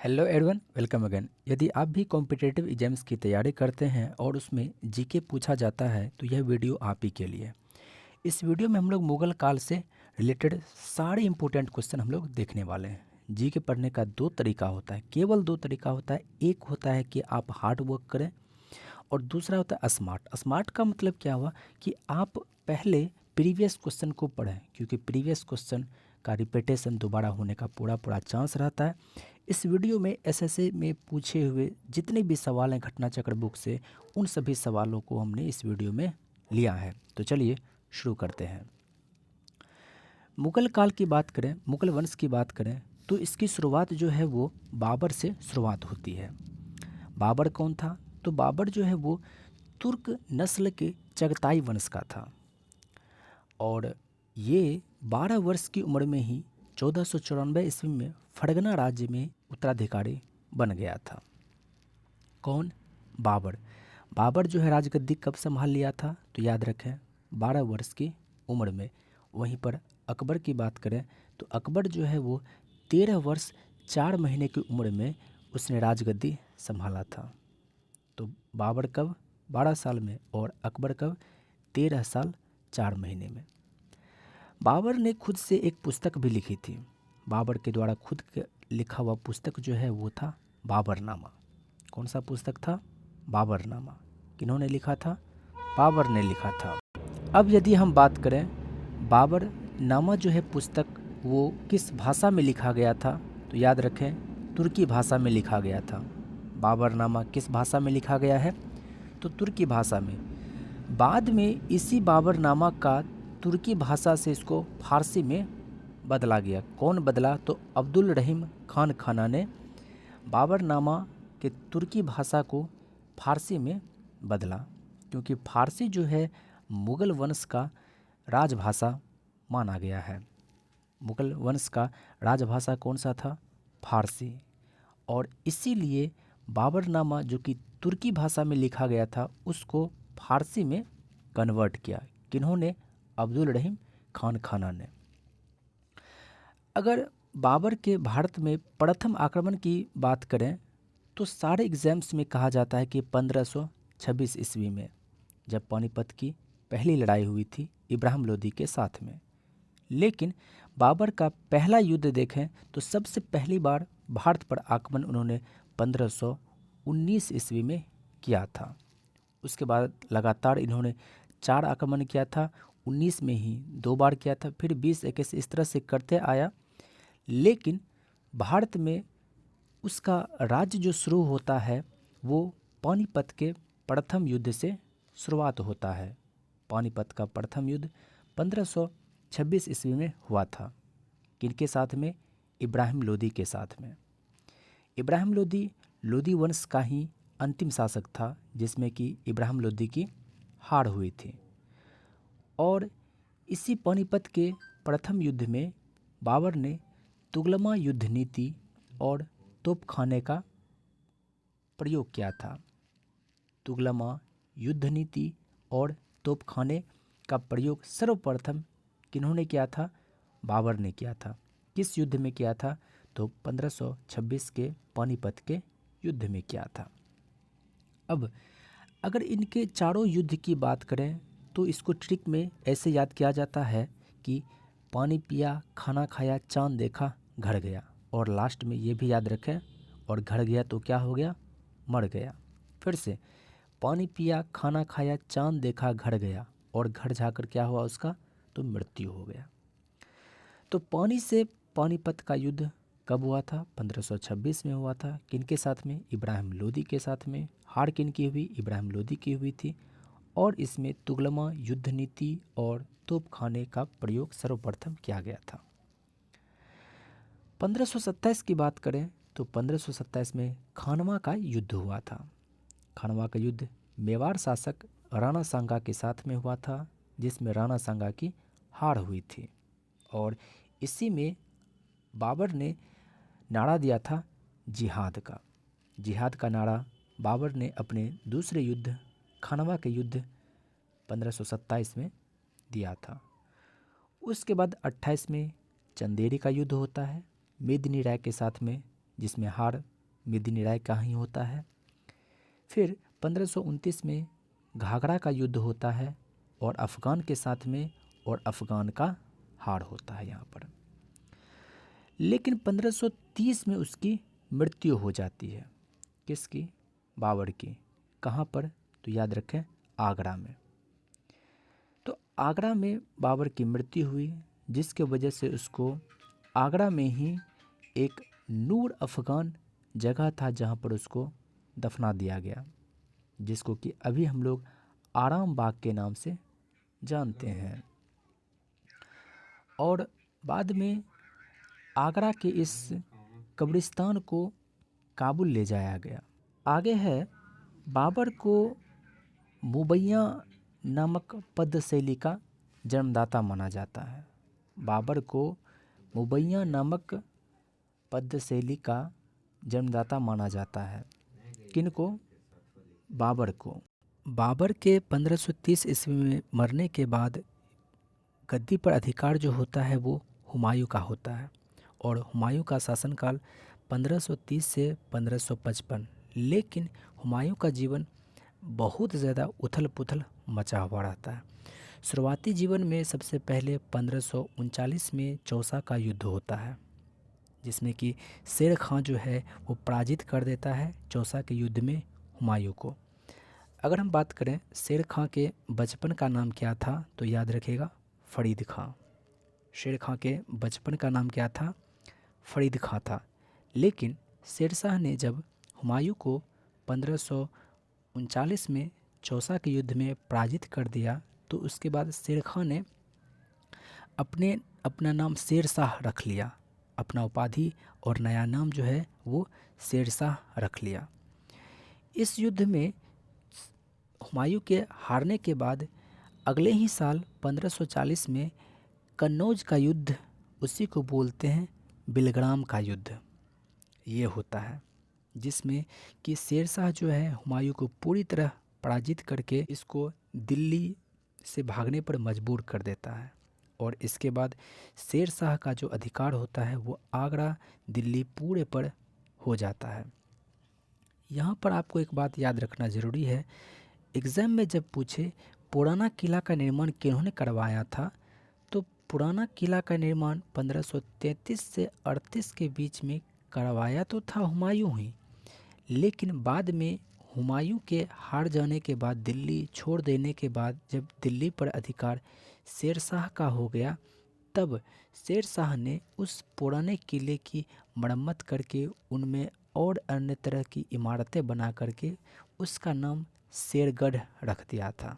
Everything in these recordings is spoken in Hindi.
Hello everyone, welcome again. यदि आप भी कॉम्पिटिटिव एग्जाम्स की तैयारी करते हैं और उसमें जीके पूछा जाता है तो यह वीडियो आप ही के लिए। इस वीडियो में हम लोग मुगल काल से रिलेटेड सारे इंपॉर्टेंट क्वेश्चन हम लोग देखने वाले हैं। जीके पढ़ने का दो तरीका होता है, केवल दो तरीका होता है। एक होता है कि आप हार्ड वर्क करें और दूसरा होता है स्मार्ट। स्मार्ट का मतलब क्या हुआ कि आप पहले प्रीवियस क्वेश्चन को पढ़ें, क्योंकि प्रीवियस क्वेश्चन का रिपीटेशन दोबारा होने का पूरा पूरा चांस रहता है। इस वीडियो में एसएससी में पूछे हुए जितने भी सवाल हैं घटना चक्र बुक से, उन सभी सवालों को हमने इस वीडियो में लिया है। तो चलिए शुरू करते हैं। मुगल काल की बात करें, मुगल वंश की बात करें तो इसकी शुरुआत जो है वो बाबर से शुरुआत होती है। बाबर कौन था? तो बाबर जो है वो तुर्क नस्ल के चगताई वंश का था और ये 12 वर्ष की उम्र में ही 1494 ईस्वी में फरगना राज्य में उत्तराधिकारी बन गया था। कौन? बाबर। बाबर जो है राजगद्दी कब संभाल लिया था? तो याद रखें 12 वर्ष की उम्र में। वहीं पर अकबर की बात करें तो अकबर जो है वो 13 वर्ष 4 महीने की उम्र में उसने राजगद्दी संभाला था। तो बाबर कब? 12 साल में और अकबर कब? 13 साल 4 महीने में। बाबर ने खुद से एक पुस्तक भी लिखी थी। बाबर के द्वारा खुद लिखा हुआ पुस्तक जो है वो था बाबरनामा। कौन सा पुस्तक था? बाबरनामा। किन्होंने लिखा था? बाबर ने लिखा था। अब यदि हम बात करें बाबरनामा जो है पुस्तक वो किस भाषा में लिखा गया था, तो याद रखें तुर्की भाषा में लिखा गया था। बाबरनामा किस भाषा में लिखा गया है? तो तुर्की भाषा में। बाद में इसी बाबरनामा का तुर्की भाषा से इसको फारसी में बदला गया। कौन बदला? तो अब्दुल रहीम खान खाना ने बाबरनामा के तुर्की भाषा को फारसी में बदला, क्योंकि फारसी जो है मुग़ल वंश का राजभाषा माना गया है। मुग़ल वंश का राजभाषा कौन सा था? फारसी। और इसीलिए बाबरनामा जो कि तुर्की भाषा में लिखा गया था उसको फारसी में कन्वर्ट किया। किन्होंने? अब्दुल रहीम खान खाना ने। अगर बाबर के भारत में प्रथम आक्रमण की बात करें तो सारे एग्जाम्स में कहा जाता है कि 1526 ईस्वी में, जब पानीपत की पहली लड़ाई हुई थी इब्राहिम लोदी के साथ में। लेकिन बाबर का पहला युद्ध देखें तो सबसे पहली बार भारत पर आक्रमण उन्होंने 1519 ईस्वी में किया था। उसके बाद लगातार इन्होंने 4 आक्रमण किया था। 19 में ही 2 बार किया था, फिर 20, 21 इस तरह से करते आया। लेकिन भारत में उसका राज्य जो शुरू होता है वो पानीपत के प्रथम युद्ध से शुरुआत होता है। पानीपत का प्रथम युद्ध 1526 ईस्वी में हुआ था। किनके साथ में? इब्राहिम लोदी के साथ में। इब्राहिम लोदी लोदी वंश का ही अंतिम शासक था जिसमें कि इब्राहिम लोदी की हार हुई थी। और इसी पानीपत के प्रथम युद्ध में बाबर ने तुगलमा युद्ध नीति और तोपखाने का प्रयोग किया था। तुगलमा युद्ध नीति और तोपखाने का प्रयोग सर्वप्रथम किन्होंने किया था? बाबर ने किया था। किस युद्ध में किया था? तो 1526 के पानीपत के युद्ध में किया था। अब अगर इनके चारों युद्ध की बात करें तो इसको ट्रिक में ऐसे याद किया जाता है कि पानी पिया, खाना खाया, चांद देखा, घर गया। और लास्ट में ये भी याद रखें, और घर गया तो क्या हो गया? मर गया। फिर से, पानी पिया, खाना खाया, चांद देखा, घर गया, और घर जाकर क्या हुआ उसका? तो मृत्यु हो गया। तो पानी से पानीपत का युद्ध कब हुआ था? 1526 में हुआ था। किनके साथ में? इब्राहिम लोदी के साथ में। हार किनकी हुई? इब्राहिम लोदी की हुई थी। और इसमें तुगलमा युद्ध नीति और तोपखाने का प्रयोग सर्वप्रथम किया गया था। 1527 की बात करें तो 1527 में खानवा का युद्ध हुआ था। खानवा का युद्ध मेवाड़ शासक राणा सांगा के साथ में हुआ था, जिसमें राणा सांगा की हार हुई थी। और इसी में बाबर ने नारा दिया था जिहाद का। जिहाद का नारा बाबर ने अपने दूसरे युद्ध खानवा के युद्ध 1527 में दिया था। उसके बाद 28 में चंदेरी का युद्ध होता है मेदिनी राय के साथ में, जिसमें हार मेदिनी राय का ही होता है। फिर 1529 में घाघरा का युद्ध होता है और अफ़गान के साथ में, और अफ़गान का हार होता है यहाँ पर। लेकिन 1530 में उसकी मृत्यु हो जाती है। किसकी? बाबर की। कहाँ पर? तो याद रखें, आगरा में। तो आगरा में बाबर की मृत्यु हुई, जिसके वजह से उसको आगरा में ही एक नूर अफ़गान जगह था जहाँ पर उसको दफना दिया गया, जिसको कि अभी हम लोग आराम बाग के नाम से जानते हैं। और बाद में आगरा के इस कब्रिस्तान को काबुल ले जाया गया। आगे है, बाबर को मुबैया नामक पद्य शैली का जन्मदाता माना जाता है। बाबर को मुबैया नामक पद्य शैली का जन्मदाता माना जाता है। किनको? बाबर को। बाबर के 1530 ईस्वी में मरने के बाद गद्दी पर अधिकार जो होता है वो हुमायूं का होता है, और हुमायूं का शासनकाल 1530 से 1555। लेकिन हुमायूं का जीवन बहुत ज़्यादा उथल पुथल मचा हुआ रहता है। शुरुआती जीवन में सबसे पहले 1539 में चौसा का युद्ध होता है, जिसमें कि शेर खां जो है वो पराजित कर देता है चौसा के युद्ध में हुमायूं को। अगर हम बात करें शेर खां के बचपन का नाम क्या था, तो याद रखिएगा, फरीद खां। शेर खां के बचपन का नाम क्या था? फरीद खां था। लेकिन शेरशाह ने जब हुमायूं को 1539 में चौसा के युद्ध में पराजित कर दिया, तो उसके बाद शेर खां ने अपना नाम शेरशाह रख लिया, अपना उपाधि और नया नाम जो है वो शेरशाह रख लिया। इस युद्ध में हुमायूं के हारने के बाद अगले ही साल 1540 में कन्नौज का युद्ध, उसी को बोलते हैं बिलग्राम का युद्ध, ये होता है, जिसमें कि शेरशाह जो है हुमायूं को पूरी तरह पराजित करके इसको दिल्ली से भागने पर मजबूर कर देता है। और इसके बाद शेरशाह का जो अधिकार होता है वो आगरा, दिल्ली पूरे पर हो जाता है। यहाँ पर आपको एक बात याद रखना ज़रूरी है, एग्ज़ाम में जब पूछे पुराना किला का निर्माण किन्होंने करवाया था, तो पुराना किला का निर्माण 1533 से 38 के बीच में करवाया तो था हुमायूं ही, लेकिन बाद में हुमायूं के हार जाने के बाद, दिल्ली छोड़ देने के बाद, जब दिल्ली पर अधिकार शेरशाह का हो गया, तब शेरशाह ने उस पुराने किले की मरम्मत करके उनमें और अन्य तरह की इमारतें बना करके उसका नाम शेरगढ़ रख दिया था।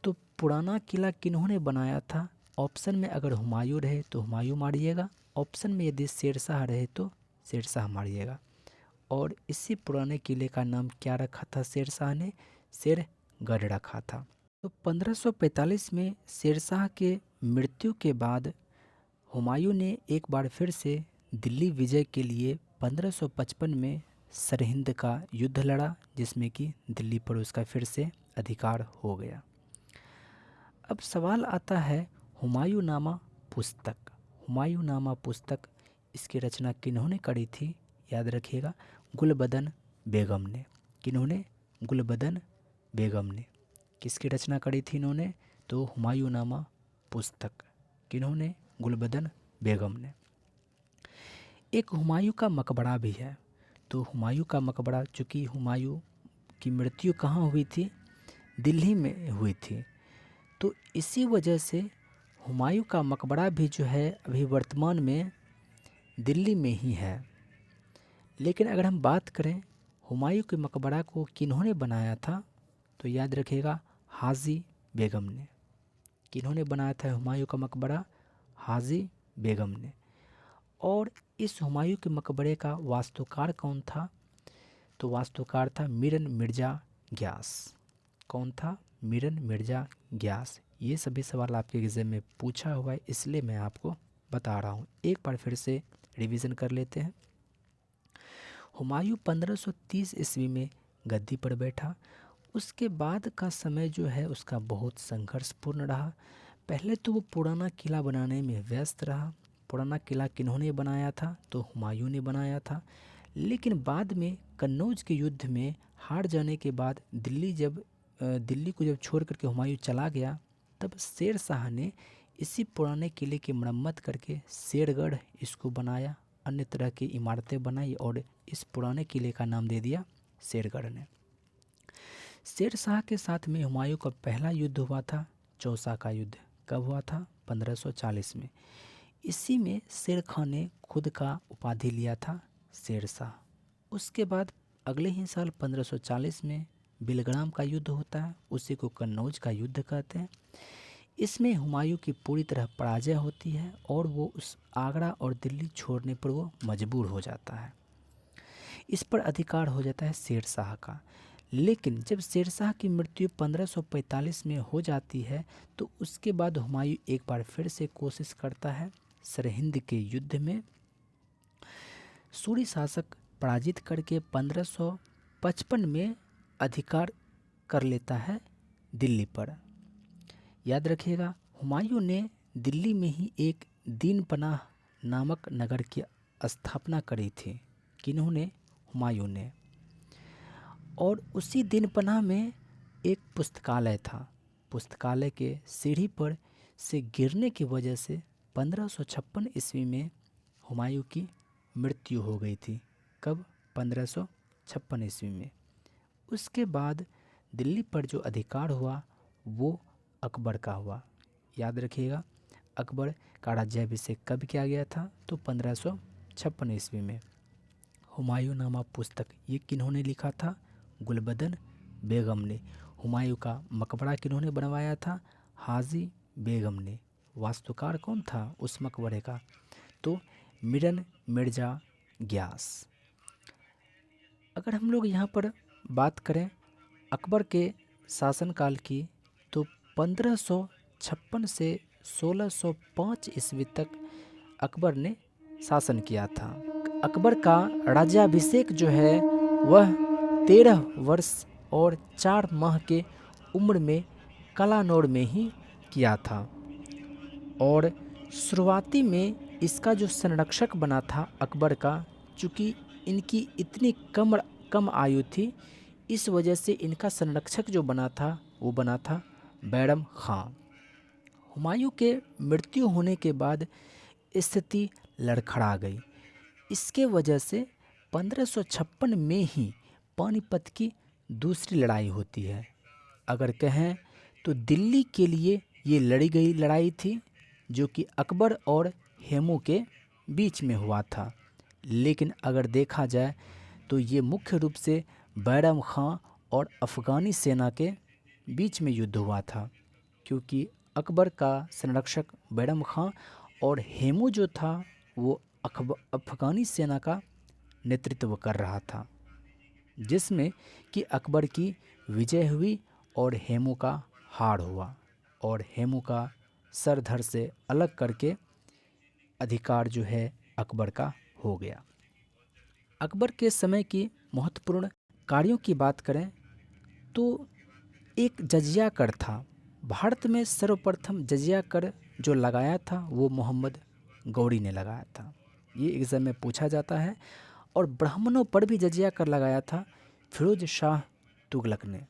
तो पुराना किला किन्होंने बनाया था? ऑप्शन में अगर हुमायूं रहे तो हुमायूं मारिएगा, ऑप्शन में यदि शेरशाह रहे तो शेरशाह मारिएगा। और इसी पुराने किले का नाम क्या रखा था शेरशाह ने? शेरगढ़ रखा था। तो 1545 में शेरशाह के मृत्यु के बाद हुमायूं ने एक बार फिर से दिल्ली विजय के लिए 1555 में सरहिंद का युद्ध लड़ा, जिसमें कि दिल्ली पर उसका फिर से अधिकार हो गया। अब सवाल आता है हुमायूंनामा पुस्तक। हुमायूंनामा पुस्तक, इसकी रचना किन्होंने करी थी? याद रखिएगा, गुलबदन बेगम ने। किन्होंने? गुलबदन बेगम ने। किसकी रचना करी थी इन्होंने? तो हुमायूंनामा पुस्तक। किन्होंने? गुलबदन बेगम ने। एक हुमायूं का मकबरा भी है। तो हुमायूं का मकबरा, चूँकि हुमायूं की मृत्यु कहाँ हुई थी? दिल्ली में हुई थी, तो इसी वजह से हुमायूं का मकबरा भी जो है अभी वर्तमान में दिल्ली में ही है। लेकिन अगर हम बात करें हुमायूं के मकबरा को किन्होंने बनाया था, तो याद रखिएगा, हाजी बेगम ने। किन्होंने बनाया था हुमायूं का मकबरा? हाजी बेगम ने। और इस हुमायूं के मकबरे का वास्तुकार कौन था? तो वास्तुकार था मीरन मिर्ज़ा ग्यास। कौन था? मीरन मिर्ज़ा ग्यास। ये सभी सवाल आपके एग्जाम में पूछा हुआ है, इसलिए मैं आपको बता रहा हूँ। एक बार फिर से रिवीजन कर लेते हैं। हुमायूं 1530 ईस्वी में गद्दी पर बैठा। उसके बाद का समय जो है उसका बहुत संघर्षपूर्ण रहा। पहले तो वो पुराना किला बनाने में व्यस्त रहा। पुराना किला किन्होंने बनाया था? तो हुमायूं ने बनाया था। लेकिन बाद में कन्नौज के युद्ध में हार जाने के बाद दिल्ली को जब छोड़ करके हुमायूं चला गया, तब शेर शाह ने इसी पुराने किले की मरम्मत करके शेरगढ़ इसको बनाया, अन्य तरह की इमारतें बनाई और इस पुराने किले का नाम दे दिया शेरगढ़ ने। शेर शाह के साथ में हुमायूं का पहला युद्ध हुआ था चौसा का युद्ध। कब हुआ था? 1540 में। इसी में शेर खां ने खुद का उपाधि लिया था शेर शाह। उसके बाद अगले ही साल 1540 में बिलग्राम का युद्ध होता है, उसी को कन्नौज का युद्ध कहते हैं। इसमें हुमायूं की पूरी तरह पराजय होती है और वो उस आगरा और दिल्ली छोड़ने पर वो मजबूर हो जाता है। इस पर अधिकार हो जाता है शेर शाह का। लेकिन जब शेर शाह की मृत्यु 1545 में हो जाती है तो उसके बाद हुमायूं एक बार फिर से कोशिश करता है सरहिंद के युद्ध में। सूरी शासक पराजित करके 1555 में अधिकार कर लेता है दिल्ली पर। याद रखिएगा, हुमायूं ने दिल्ली में ही एक दीन पनाह नामक नगर की स्थापना करी थी। किन्होंने? हुमायूं ने। और उसी दीन पनाह में एक पुस्तकालय था। पुस्तकालय के सीढ़ी पर से गिरने की वजह से 1556 ईस्वी में हुमायूं की मृत्यु हो गई थी। कब? 1556 ईस्वी में। उसके बाद दिल्ली पर जो अधिकार हुआ वो अकबर का हुआ। याद रखिएगा, अकबर का राज्याभिषेक कब किया गया था? तो 1556 ईस्वी में। हुमायूंनामा पुस्तक ये किन्होंने लिखा था? गुलबदन बेगम ने। हुमायूं का मकबरा किन्होंने बनवाया था? हाजी बेगम ने। वास्तुकार कौन था उस मकबरे का? तो मिरन मिर्जा ग्यास। अगर हम लोग यहाँ पर बात करें अकबर के शासनकाल की, तो 1556 से 1605 ईस्वी तक अकबर ने शासन किया था। अकबर का राज्याभिषेक जो है वह 13 वर्ष और 4 माह के उम्र में कलानौर में ही किया था। और शुरुआती में इसका जो संरक्षक बना था अकबर का, चूँकि इनकी इतनी कम आयु थी, इस वजह से इनका संरक्षक जो बना था वो बना था बैरम खां। हुमायूं के मृत्यु होने के बाद स्थिति लड़खड़ा गई। इसके वजह से 1556 में ही पानीपत की दूसरी लड़ाई होती है। अगर कहें तो दिल्ली के लिए ये लड़ी गई लड़ाई थी, जो कि अकबर और हेमू के बीच में हुआ था। लेकिन अगर देखा जाए तो ये मुख्य रूप से बैरम खां और अफ़गानी सेना के बीच में युद्ध हुआ था, क्योंकि अकबर का संरक्षक बैरम खां और हेमू जो था वो अफ़गानी सेना का नेतृत्व कर रहा था, जिसमें कि अकबर की विजय हुई और हेमू का हार हुआ और हेमू का सर धड़ से अलग करके अधिकार जो है अकबर का हो गया। अकबर के समय की महत्वपूर्ण कार्यों की बात करें तो एक जजिया कर था। भारत में सर्वप्रथम जजिया कर जो लगाया था वो मोहम्मद गौरी ने लगाया था। ये एग्जाम में पूछा जाता है। और ब्राह्मणों पर भी जजिया कर लगाया था फिरोज शाह तुगलक ने।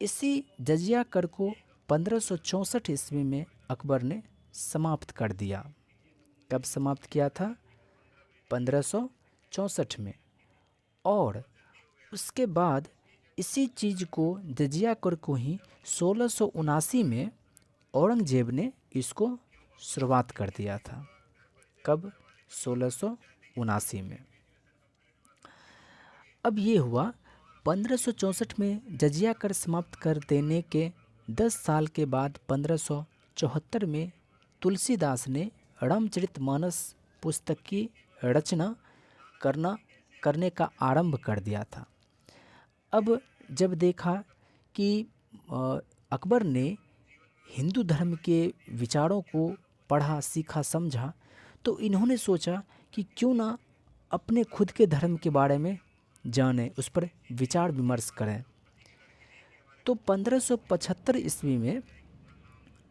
इसी जजिया कर को 1564 ईस्वी में अकबर ने समाप्त कर दिया। कब समाप्त किया था? 1564 में। और उसके बाद इसी चीज़ को जजिया कर को ही 1679 में औरंगजेब ने इसको शुरुआत कर दिया था। कब? 1679 में। अब ये हुआ 1564 में जजिया कर समाप्त कर देने के 10 साल के बाद 1574 में तुलसीदास ने रामचरितमानस पुस्तक की रचना करने का आरंभ कर दिया था। अब जब देखा कि अकबर ने हिंदू धर्म के विचारों को पढ़ा, सीखा, समझा, तो इन्होंने सोचा कि क्यों ना अपने खुद के धर्म के बारे में जानें, उस पर विचार विमर्श करें। तो 1575 ईस्वी में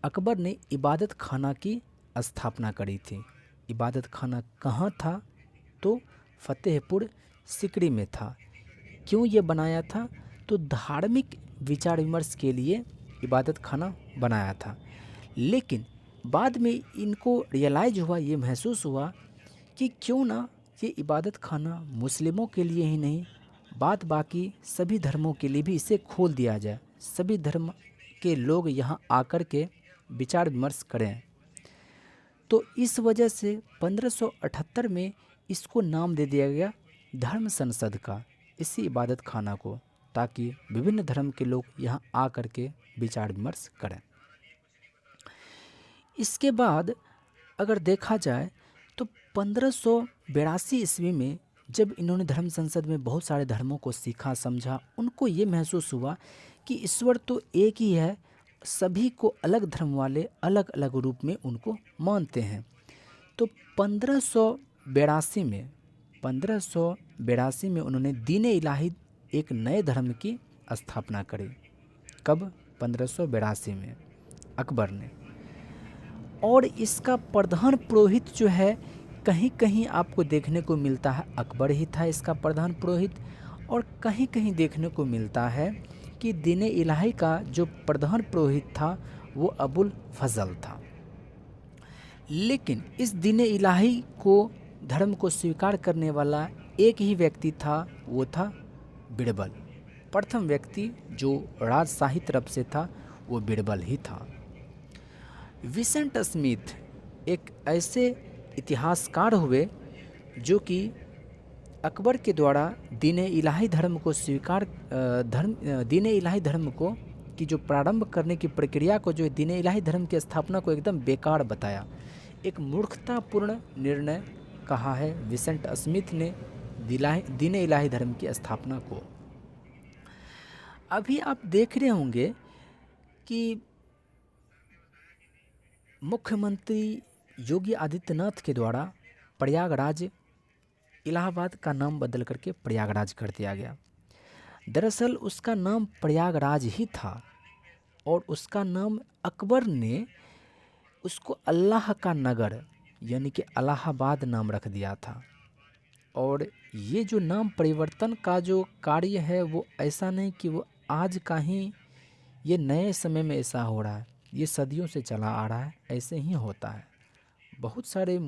अकबर ने इबादत खाना की स्थापना करी थी। इबादत खाना कहाँ था? तो फतेहपुर सिकड़ी में था। क्यों ये बनाया था? तो धार्मिक विचार विमर्श के लिए इबादत खाना बनाया था। लेकिन बाद में इनको रियलाइज हुआ, ये महसूस हुआ कि क्यों ना ये इबादत खाना मुस्लिमों के लिए ही नहीं, बात बाकी सभी धर्मों के लिए भी इसे खोल दिया जाए, सभी धर्म के लोग यहाँ आकर के विचार विमर्श करें। तो इस वजह से 1578 में इसको नाम दे दिया गया धर्म संसद का, इसी इबादत खाना को, ताकि विभिन्न धर्म के लोग यहाँ आकर के विचार विमर्श करें। इसके बाद अगर देखा जाए तो 1582 ईस्वी में जब इन्होंने धर्म संसद में बहुत सारे धर्मों को सीखा समझा, उनको ये महसूस हुआ कि ईश्वर तो एक ही है, सभी को अलग धर्म वाले अलग अलग रूप में उनको मानते हैं। तो 1582 में उन्होंने दीन इलाही एक नए धर्म की स्थापना करी। कब? 1582 में अकबर ने। और इसका प्रधान पुरोहित जो है, कहीं कहीं आपको देखने को मिलता है अकबर ही था इसका प्रधान पुरोहित, और कहीं कहीं देखने को मिलता है कि दीन इलाही का जो प्रधान पुरोहित था वो अबुल फजल था। लेकिन इस दीन इलाही को धर्म को स्वीकार करने वाला एक ही व्यक्ति था, वो था बिरबल। प्रथम व्यक्ति जो राजशाही तरफ से था वो बिरबल ही था। विसेंट स्मिथ एक ऐसे इतिहासकार हुए जो कि अकबर के द्वारा दीन इलाही धर्म को दीन इलाही धर्म को की जो प्रारंभ करने की प्रक्रिया को, जो दीन इलाही धर्म की स्थापना को एकदम बेकार बताया, एक मूर्खतापूर्ण निर्णय कहा है विसेंट स्मिथ ने दीन इलाही धर्म की स्थापना को। अभी आप देख रहे होंगे कि मुख्यमंत्री योगी आदित्यनाथ के द्वारा प्रयागराज, इलाहाबाद का नाम बदल करके प्रयागराज कर दिया गया। दरअसल उसका नाम प्रयागराज ही था और उसका नाम अकबर ने उसको अल्लाह का नगर यानी कि इलाहाबाद नाम रख दिया था। और ये जो नाम परिवर्तन का जो कार्य है वो ऐसा नहीं कि वो आज का ही, ये नए समय में ऐसा हो रहा है, ये सदियों से चला आ रहा है, ऐसे ही होता है। बहुत सारे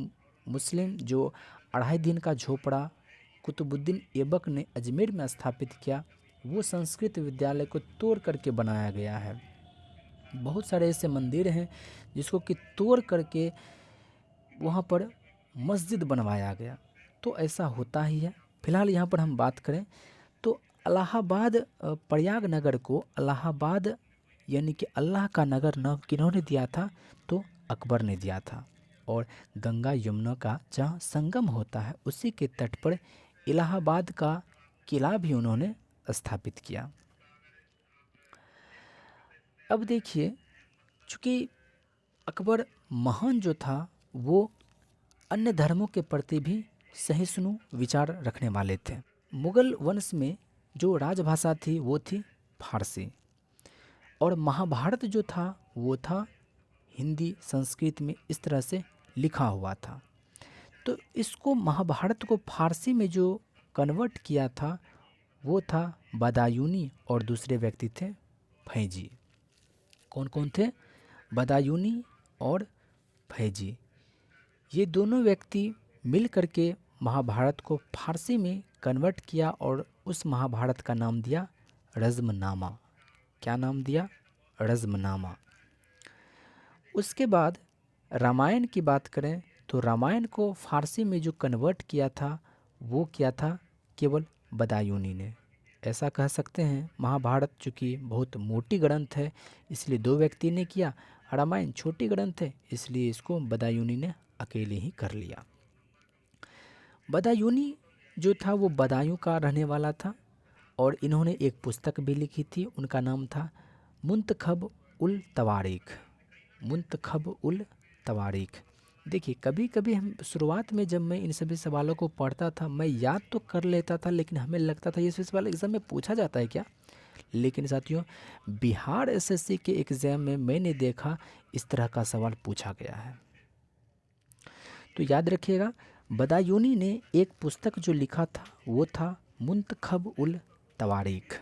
मुस्लिम जो 2.5 दिन का झोपड़ा कुतुबुद्दीन ऐबक ने अजमेर में स्थापित किया, वो संस्कृत विद्यालय को तोड़ करके बनाया गया है। बहुत सारे ऐसे मंदिर हैं जिसको कि तोड़ करके वहाँ पर मस्जिद बनवाया गया। तो ऐसा होता ही है। फिलहाल यहाँ पर हम बात करें तो इलाहाबाद, प्रयाग नगर को इलाहाबाद यानी कि अल्लाह का नगर नाम किन्होंने दिया था? तो अकबर ने दिया था। और गंगा यमुना का जहाँ संगम होता है उसी के तट पर इलाहाबाद का किला भी उन्होंने स्थापित किया। अब देखिए, चूँकि अकबर महान जो था वो अन्य धर्मों के प्रति भी सहिष्णु विचार रखने वाले थे। मुगल वंश में जो राजभाषा थी वो थी फारसी, और महाभारत जो था वो था हिंदी संस्कृत में इस तरह से लिखा हुआ था। तो इसको महाभारत को फारसी में जो कन्वर्ट किया था वो था बदायूनी, और दूसरे व्यक्ति थे फैजी। कौन कौन थे? बदायूनी और फैजी। ये दोनों व्यक्ति मिल करके महाभारत को फारसी में कन्वर्ट किया और उस महाभारत का नाम दिया रज़्मनामा। क्या नाम दिया? रज़्मनामा। उसके बाद रामायण की बात करें तो रामायण को फारसी में जो कन्वर्ट किया था वो किया था केवल बदायूनी ने। ऐसा कह सकते हैं महाभारत चूँकि बहुत मोटी ग्रंथ है इसलिए 2 व्यक्ति ने किया, रामायण छोटी ग्रंथ है इसलिए इसको बदायूनी ने अकेले ही कर लिया। बदायूनी जो था वो बदायूं का रहने वाला था और इन्होंने एक पुस्तक भी लिखी थी, उनका नाम था मुंतखब उल तवारीख। मुंतखब उल तवारीख। देखिए, कभी कभी हम शुरुआत में जब मैं इन सभी सवालों को पढ़ता था मैं याद तो कर लेता था, लेकिन हमें लगता था ये सवाल एग्ज़ाम में पूछा जाता है क्या। लेकिन साथियों, बिहार एसएससी के एग्ज़ाम में मैंने देखा इस तरह का सवाल पूछा गया है। तो याद रखिएगा, बदायूनी ने एक पुस्तक जो लिखा था वो था मुंतखब उल तवारीख।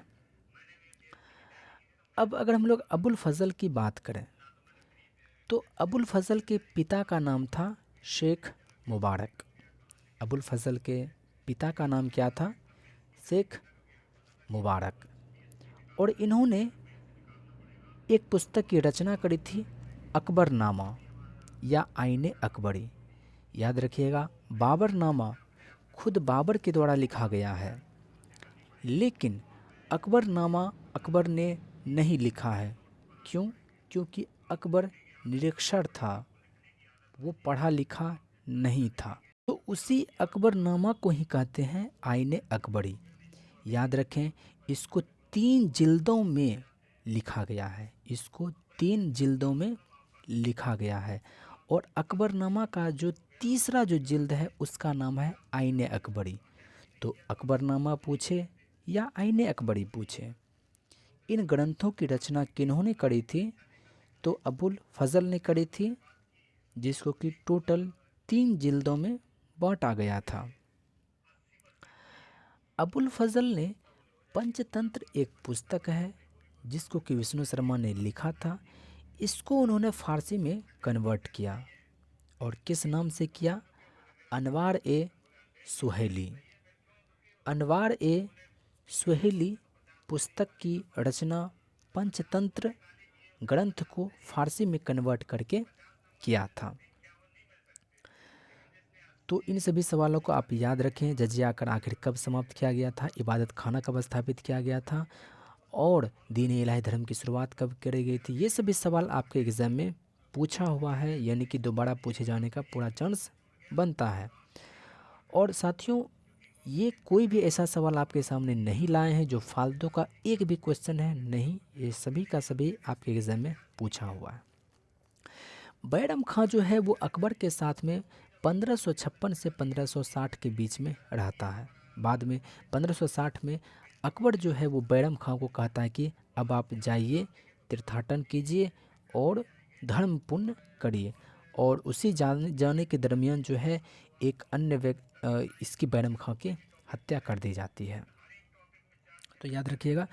अब अगर हम लोग अबुल फजल की बात करें तो अबुल फजल के पिता का नाम था शेख मुबारक। अबुल फजल के पिता का नाम क्या था? शेख मुबारक। और इन्होंने एक पुस्तक की रचना करी थी, अकबरनामा या आईने अकबरी। याद रखिएगा, बाबरनामा खुद बाबर के द्वारा लिखा गया है, लेकिन अकबरनामा अकबर ने नहीं लिखा है। क्यों? क्योंकि अकबर निरक्षर था, वो पढ़ा लिखा नहीं था। तो उसी अकबरनामा को ही कहते हैं आईने अकबरी। याद रखें, इसको 3 जिल्दों में लिखा गया है, इसको 3 जिल्दों में लिखा गया है। और अकबरनामा का जो तीसरा जो जिल्द है उसका नाम है आईने अकबरी। तो अकबरनामा पूछे या आईने अकबरी पूछे, इन ग्रंथों की रचना किन्होंने करी थी? तो अबुल फजल ने करी थी, जिसको कि टोटल 3 जिल्दों में बांटा गया था। अबुल फजल ने पंचतंत्र एक पुस्तक है जिसको कि विष्णु शर्मा ने लिखा था। इसको उन्होंने फारसी में कन्वर्ट किया, और किस नाम से किया? अनवार ए सुहेली। अनवार ए सुहेली पुस्तक की रचना पंचतंत्र ग्रंथ को फारसी में कन्वर्ट करके किया था। तो इन सभी सवालों को आप याद रखें। जजिया आकर आखिर कब समाप्त किया गया था? इबादत खाना कब स्थापित किया गया था? और दीन इलाही धर्म की शुरुआत कब करी गई थी? ये सभी सवाल आपके एग्ज़ाम में पूछा हुआ है, यानी कि दोबारा पूछे जाने का पूरा चांस बनता है। और साथियों, ये कोई भी ऐसा सवाल आपके सामने नहीं लाए हैं जो फालतू का एक भी क्वेश्चन है, नहीं, ये सभी का सभी आपके एग्ज़ाम में पूछा हुआ है। बैरम खां जो है वो अकबर के साथ में 1556 से 1560 के बीच में रहता है। बाद में 1560 में अकबर जो है वो बैरम खां को कहता है कि अब आप जाइए, तीर्थाटन कीजिए और धर्म पुण्य करिए। और उसी जाने के दरमियान जो है एक अन्य इसकी बैरम खां की हत्या कर दी जाती है। तो याद रखिएगा,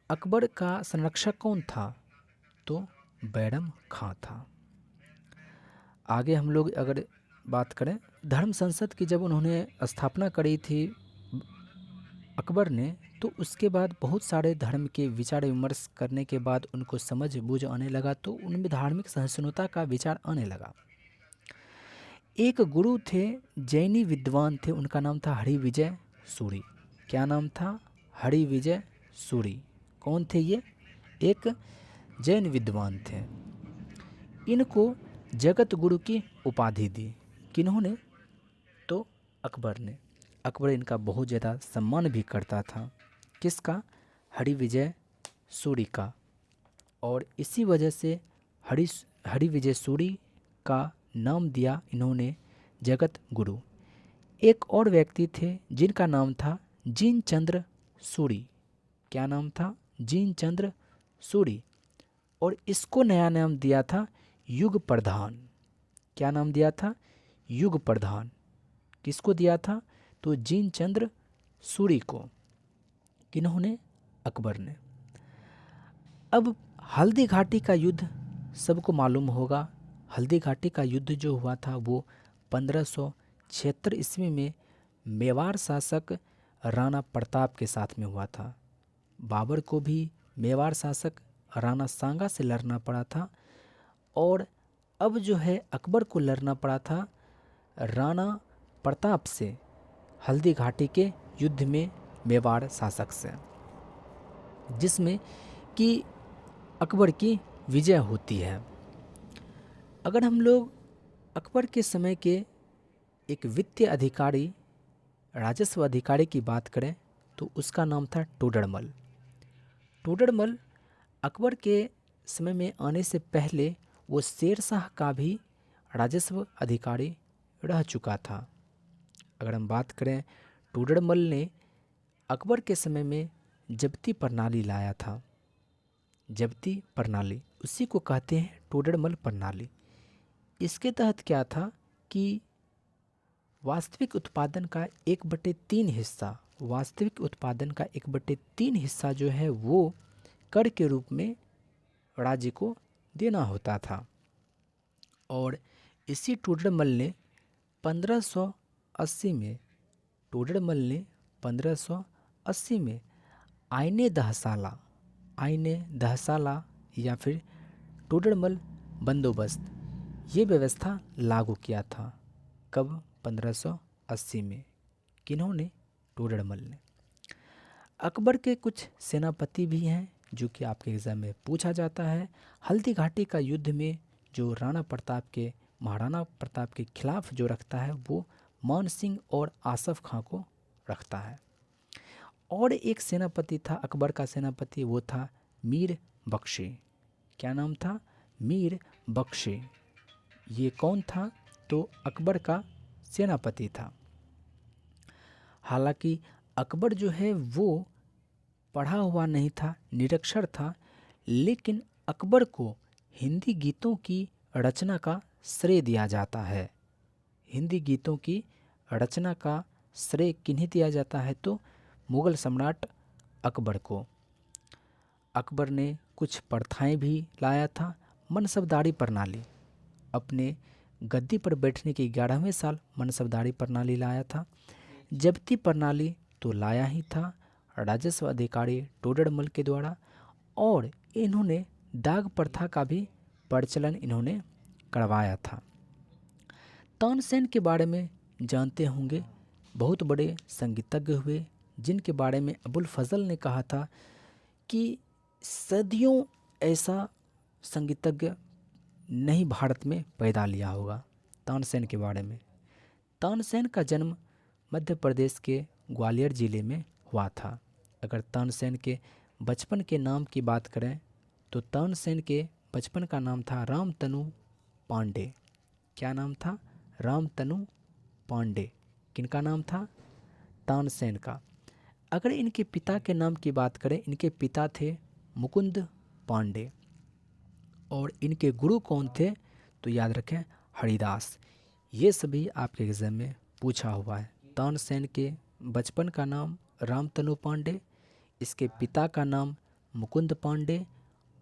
अकबर का संरक्षक कौन था? तो बैरम खां था। आगे हम लोग अगर बात करें, धर्म संसद की जब उन्होंने स्थापना करी थी अकबर ने, तो उसके बाद बहुत सारे धर्म के विचार विमर्श करने के बाद उनको समझ बूझ आने लगा, तो उनमें धार्मिक सहिष्णुता का विचार आने लगा। एक गुरु थे, जैनी विद्वान थे, उनका नाम था हरिविजय सूरी। क्या नाम था? हरिविजय सूरी। कौन थे ये? एक जैन विद्वान थे। इनको जगत गुरु की उपाधि दी। किन्होंने? तो अकबर ने। अकबर इनका बहुत ज़्यादा सम्मान भी करता था। किसका? हरिविजय सूरी का। और इसी वजह से हरिविजय सूरी का नाम दिया इन्होंने जगत गुरु। एक और व्यक्ति थे जिनका नाम था जिनचंद्र सूरी। क्या नाम था? जिनचंद्र सूरी। और इसको नया नाम दिया था युग प्रधान। क्या नाम दिया था? युग प्रधान। किसको दिया था? तो जिनचंद्र सूरी को। किन्होंने? अकबर ने। अब हल्दी घाटी का युद्ध सबको मालूम होगा। हल्दी घाटी का युद्ध जो हुआ था वो 1576 ईस्वी में मेवाड़ शासक राणा प्रताप के साथ में हुआ था। बाबर को भी मेवाड़ शासक राणा सांगा से लड़ना पड़ा था, और अब जो है अकबर को लड़ना पड़ा था राणा प्रताप से हल्दी घाटी के युद्ध में मेवाड़ शासक से, जिसमें कि अकबर की विजय होती है। अगर हम लोग अकबर के समय के एक वित्तीय अधिकारी, राजस्व अधिकारी की बात करें तो उसका नाम था टोडरमल। टोडरमल अकबर के समय में आने से पहले वो शेरशाह का भी राजस्व अधिकारी रह चुका था। अगर हम बात करें, टोडरमल ने अकबर के समय में जब्ती प्रणाली लाया था। जब्ती प्रणाली, उसी को कहते हैं टोडरमल प्रणाली। इसके तहत क्या था कि वास्तविक उत्पादन का 1/3 हिस्सा, वास्तविक उत्पादन का 1/3 हिस्सा जो है वो कर के रूप में राज्य को देना होता था। और इसी टोडरमल ने 1580 में, टोडरमल ने 1580 में आईने दहसाला, आईने दहसाला या फिर टोडरमल बंदोबस्त, ये व्यवस्था लागू किया था। कब? 1580 में। किन्होंने? टोडरमल ने। अकबर के कुछ सेनापति भी हैं जो कि आपके एग्ज़ाम में पूछा जाता है। हल्दी घाटी का युद्ध में जो राणा प्रताप के, महाराणा प्रताप के खिलाफ जो रखता है वो मान सिंह और आसफ खां को रखता है। और एक सेनापति था अकबर का सेनापति, वो था मीर बख्शी। क्या नाम था? मीर बख्शी। ये कौन था? तो अकबर का सेनापति था। हालांकि अकबर जो है वो पढ़ा हुआ नहीं था, निरक्षर था, लेकिन अकबर को हिंदी गीतों की रचना का श्रेय दिया जाता है। हिंदी गीतों की रचना का श्रेय किन्हें दिया जाता है? तो मुग़ल सम्राट अकबर को। अकबर ने कुछ प्रथाएं भी लाया था। मनसबदारी प्रणाली, अपने गद्दी पर बैठने के 11वें साल मनसबदारी प्रणाली लाया था। जब्ती प्रणाली तो लाया ही था राजस्व अधिकारी टोडरमल के द्वारा। और इन्होंने दाग प्रथा का भी प्रचलन इन्होंने करवाया था। तानसेन के बारे में जानते होंगे, बहुत बड़े संगीतज्ञ हुए जिनके बारे में अबुल फजल ने कहा था कि सदियों ऐसा संगीतज्ञ नहीं भारत में पैदा लिया होगा। तानसेन के बारे में, तानसेन का जन्म मध्य प्रदेश के ग्वालियर ज़िले में हुआ था। अगर तानसेन के बचपन के नाम की बात करें तो तानसेन के बचपन का नाम था रामतनु पांडे। क्या नाम था? रामतनु पांडे। किनका नाम था? तानसेन का। अगर इनके पिता के नाम की बात करें, इनके पिता थे मुकुंद पांडे। और इनके गुरु कौन थे? तो याद रखें, हरिदास। ये सभी आपके एग्जाम में पूछा हुआ है। तानसेन के बचपन का नाम रामतनु पांडे, इसके पिता का नाम मुकुंद पांडे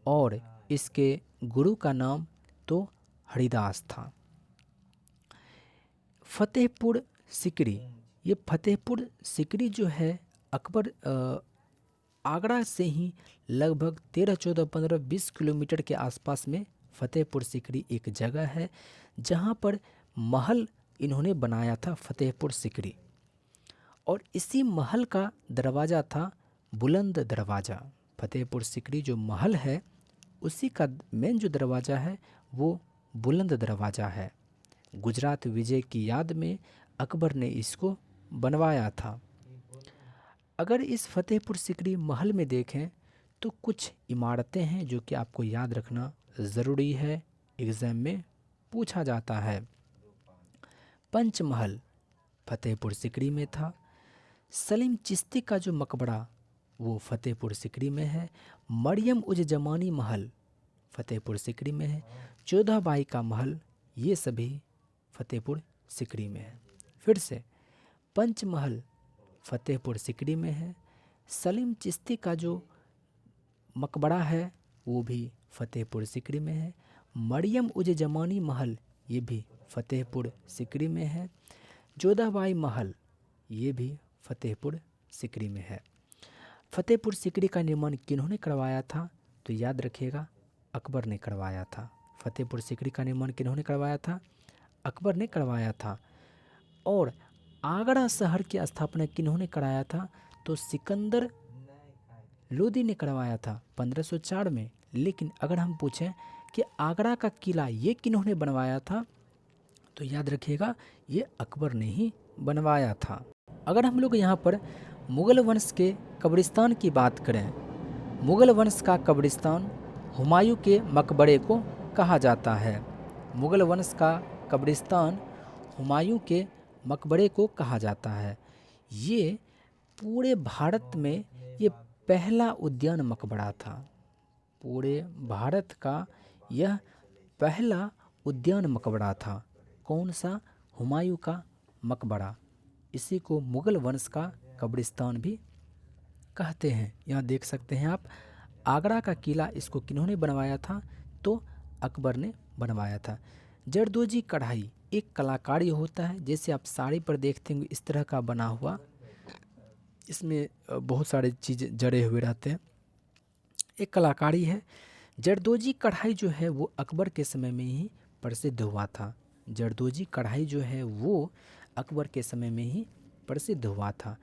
और इसके गुरु का नाम तो हरिदास था। फतेहपुर सिकरी, ये फतेहपुर सिकरी जो है अकबर आगरा से ही लगभग 13, 14, 15, 20 किलोमीटर के आसपास में फतेहपुर सिकरी एक जगह है जहाँ पर महल इन्होंने बनाया था, फतेहपुर सिकरी। और इसी महल का दरवाज़ा था बुलंद दरवाज़ा। फतेहपुर सिकरी जो महल है उसी का मेन जो दरवाज़ा है वो बुलंद दरवाज़ा है। गुजरात विजय की याद में अकबर ने इसको बनवाया था। अगर इस फतेहपुर सिकरी महल में देखें तो कुछ इमारतें हैं जो कि आपको याद रखना ज़रूरी है, एग्ज़ाम में पूछा जाता है। पंचमहल फतेहपुर सिकरी में था। सलीम चिश्ती का जो मकबरा वो फतेहपुर सिकरी में है। मरियम उज जमानी महल फतेहपुर सिकरी में है। जोधाबाई का महल, ये सभी फतेहपुर सिकरी में है। फिर से, पंचमहल फतेहपुर सिकरी में है। सलीम चिश्ती का जो मकबरा है वो भी फतेहपुर सिकरी में है। मरियम उज जमानी महल ये भी फतेहपुर सिकरी में है। जोधाबाई महल ये भी फतेहपुर सिकरी में है। फतेहपुर सिकरी का निर्माण किन्होंने करवाया था? तो याद रखिएगा, अकबर ने करवाया था। फतेहपुर सिकरी का निर्माण किन्होंने करवाया था? अकबर ने करवाया था। और आगरा शहर की स्थापना किन्होंने कराया था? तो सिकंदर लोदी ने करवाया था 1504 में। लेकिन अगर हम पूछें कि आगरा का किला ये किन्होंने बनवाया था, तो याद रखिएगा ये अकबर ने ही बनवाया था। अगर हम लोग यहाँ पर मुग़ल वंश के कब्रिस्तान की बात करें, मुग़ल वंश का कब्रिस्तान हुमायूं के मकबरे को कहा जाता है। मुग़ल वंश का कब्रिस्तान हुमायूं के मकबरे को कहा जाता है। ये पूरे भारत में ये पहला उद्यान मकबरा था। पूरे भारत का यह पहला उद्यान मकबरा था। कौन सा? हुमायूं का मकबरा, इसी को मुग़ल वंश का कब्रिस्तान भी कहते हैं। यहाँ देख सकते हैं आप, आगरा का किला इसको किन्होंने बनवाया था? तो अकबर ने बनवाया था। जरदोजी कढ़ाई एक कलाकारी होता है, जैसे आप साड़ी पर देखते होंगे इस तरह का बना हुआ, इसमें बहुत सारे चीज़ जड़े हुए रहते हैं, एक कलाकारी है। जरदोजी कढ़ाई जो है वो अकबर के समय में ही प्रसिद्ध हुआ था। जरदोजी कढ़ाई जो है वो अकबर के समय में ही प्रसिद्ध हुआ था।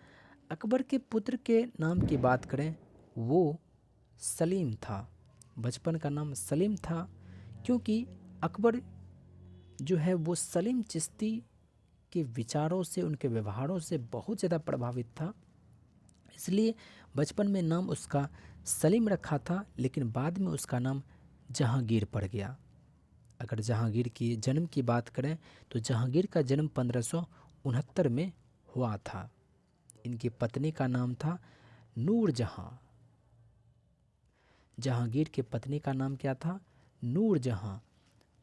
अकबर के पुत्र के नाम की बात करें, वो सलीम था। बचपन का नाम सलीम था, क्योंकि अकबर जो है वो सलीम चिश्ती के विचारों से, उनके व्यवहारों से बहुत ज़्यादा प्रभावित था, इसलिए बचपन में नाम उसका सलीम रखा था, लेकिन बाद में उसका नाम जहांगीर पड़ गया। अगर जहांगीर की जन्म की बात करें तो जहांगीर का जन्म 1569 में हुआ था। इनकी पत्नी का नाम था नूरजहां। जहांगीर के पत्नी का नाम क्या था? नूरजहां।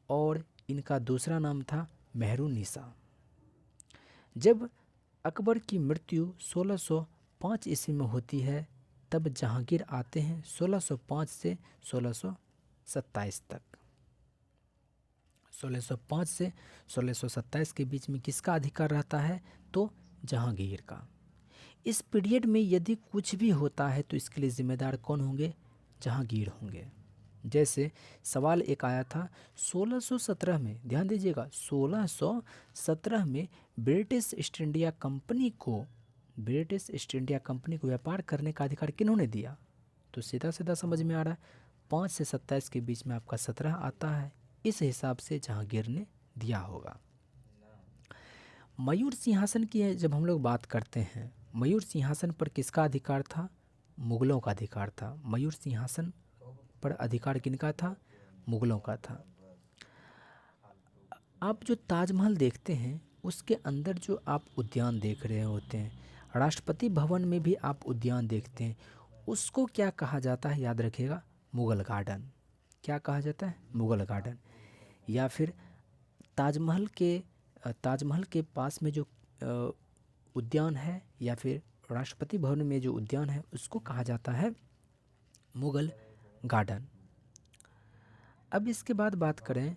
और इनका दूसरा नाम था मेहरुन्निसा। जब अकबर की मृत्यु 1605 ईस्वी में होती है, तब जहांगीर आते हैं 1605 से 1627 तक। 1605 से 1627 के बीच में किसका अधिकार रहता है? तो जहांगीर का। इस पीरियड में यदि कुछ भी होता है तो इसके लिए ज़िम्मेदार कौन होंगे? जहांगीर होंगे। जैसे सवाल एक आया था 1617 में, ध्यान दीजिएगा, 1617 में ब्रिटिश ईस्ट इंडिया कंपनी को व्यापार करने का अधिकार किन्होंने दिया? तो सीधा सीधा समझ में आ रहा है, 5 से 27 के बीच में आपका 17 आता है, इस हिसाब से जहांगीर ने दिया होगा। मयूर सिंहासन की जब हम लोग बात करते हैं, मयूर सिंहासन पर किसका अधिकार था? मुग़लों का अधिकार था। मयूर सिंहासन पर अधिकार किनका था? मुग़लों का था। आप जो ताजमहल देखते हैं उसके अंदर जो आप उद्यान देख रहे होते हैं, राष्ट्रपति भवन में भी आप उद्यान देखते हैं, उसको क्या कहा जाता है? याद रखिएगा, मुग़ल गार्डन। क्या कहा जाता है? मुग़ल गार्डन। या फिर ताजमहल के पास में जो उद्यान है, या फिर राष्ट्रपति भवन में जो उद्यान है, उसको कहा जाता है मुग़ल गार्डन। अब इसके बाद बात करें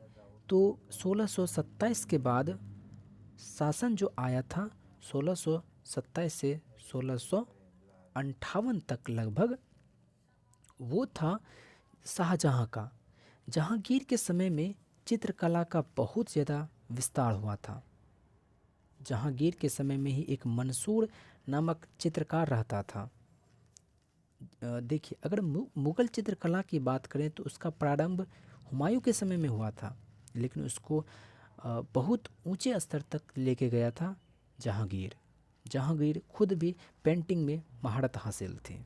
तो 1627 के बाद शासन जो आया था 1627 से 1658 तक लगभग, वो था शाहजहां का। जहांगीर के समय में चित्रकला का बहुत ज़्यादा विस्तार हुआ था। जहांगीर के समय में ही एक मंसूर नामक चित्रकार रहता था। देखिए, अगर मुग़ल चित्रकला की बात करें तो उसका प्रारंभ हुमायूं के समय में हुआ था, लेकिन उसको बहुत ऊंचे स्तर तक लेके गया था जहांगीर। जहांगीर खुद भी पेंटिंग में महारत हासिल थी।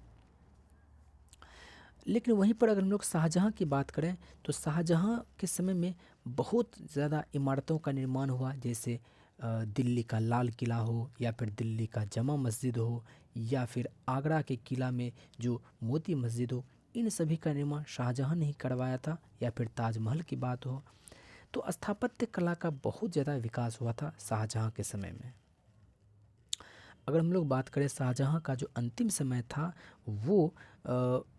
लेकिन वहीं पर अगर हम लोग शाहजहां की बात करें तो शाहजहां के समय में बहुत ज़्यादा इमारतों का निर्माण हुआ, जैसे दिल्ली का लाल किला हो, या फिर दिल्ली का जमा मस्जिद हो, या फिर आगरा के किला में जो मोती मस्जिद हो। इन सभी का निर्माण शाहजहां ने ही करवाया था। या फिर ताजमहल की बात हो, तो स्थापत्य कला का बहुत ज़्यादा विकास हुआ था शाहजहां के समय में। अगर हम लोग बात करें शाहजहां का जो अंतिम समय था, वो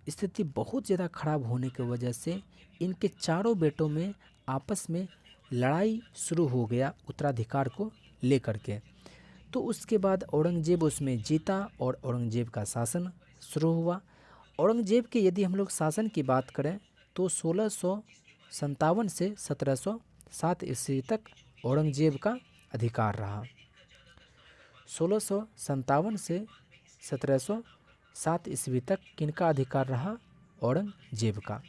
स्थिति बहुत ज़्यादा ख़राब होने की वजह से इनके चारों बेटों में आपस में लड़ाई शुरू हो गया उत्तराधिकार को लेकर के। तो उसके बाद औरंगजेब उसमें जीता और औरंगजेब का शासन शुरू हुआ। औरंगजेब के यदि हम लोग शासन की बात करें तो 1657 से 1707 ईस्वी तक औरंगजेब का अधिकार रहा। 1657 से 1707 ईस्वी तक किनका अधिकार रहा? औरंगजेब का।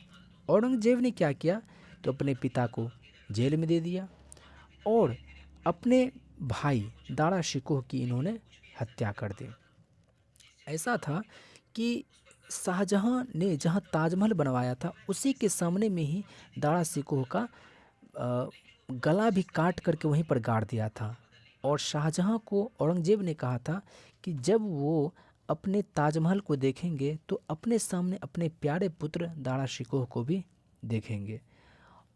औरंगजेब ने क्या किया? तो अपने पिता को जेल में दे दिया और अपने भाई दारा शिकोह की इन्होंने हत्या कर दी। ऐसा था कि शाहजहां ने जहां ताजमहल बनवाया था उसी के सामने में ही दारा शिकोह का गला भी काट करके वहीं पर गाड़ दिया था। और शाहजहां को औरंगजेब ने कहा था कि जब वो अपने ताजमहल को देखेंगे तो अपने सामने अपने प्यारे पुत्र दारा शिकोह को भी देखेंगे।